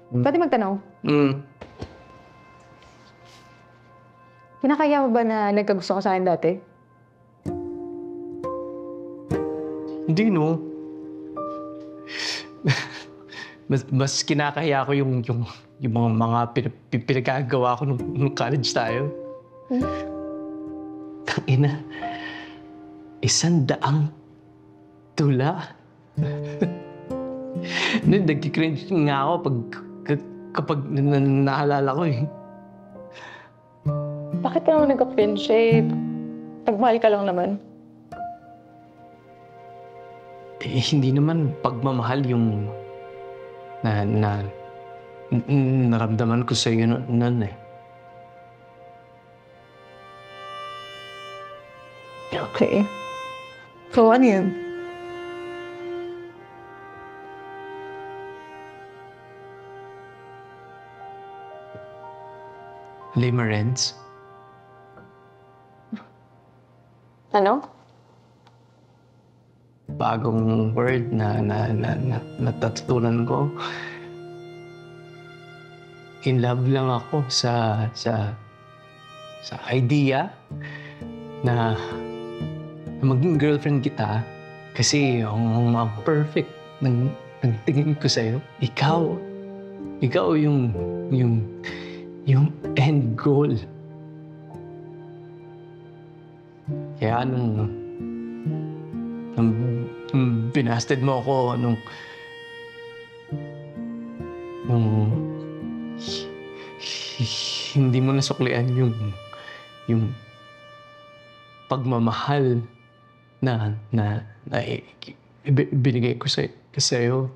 Pwede magtanong? Hmm. Kinakaya mo ba na nagkagusto ka sa akin dati? Hindi, no. Mas kinakahiya ko yung mga pinagagawa ko nung college tayo. Tangina. 100 tula. Nagki-cringe nga ako kapag naalala ko eh. Bakit ka naman nagka-cringe eh? Nagmahal ka lang naman. Eh, hindi naman pagmamahal yung naramdaman ko sa'yo nun eh. Okay. So, ano yun? Limerence? Ano? Bagong word na natutunan ko. In love lang ako sa idea na maging girlfriend kita kasi ang perfect ng tingin ko sa'yo. Ikaw yung end goal. Kaya nung binasted mo ako nung hindi mo nasuklian yung pagmamahal na binigay ko sa'yo.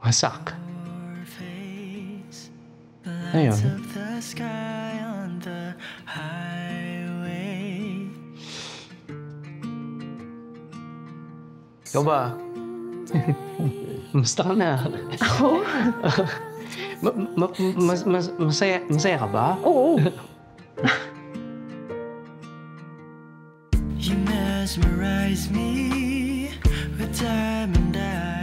Wasak. Ayun. Ikaw ba? Musta ka na? Ako? Masaya ka ba? Oo. You mesmerize me with diamond eyes.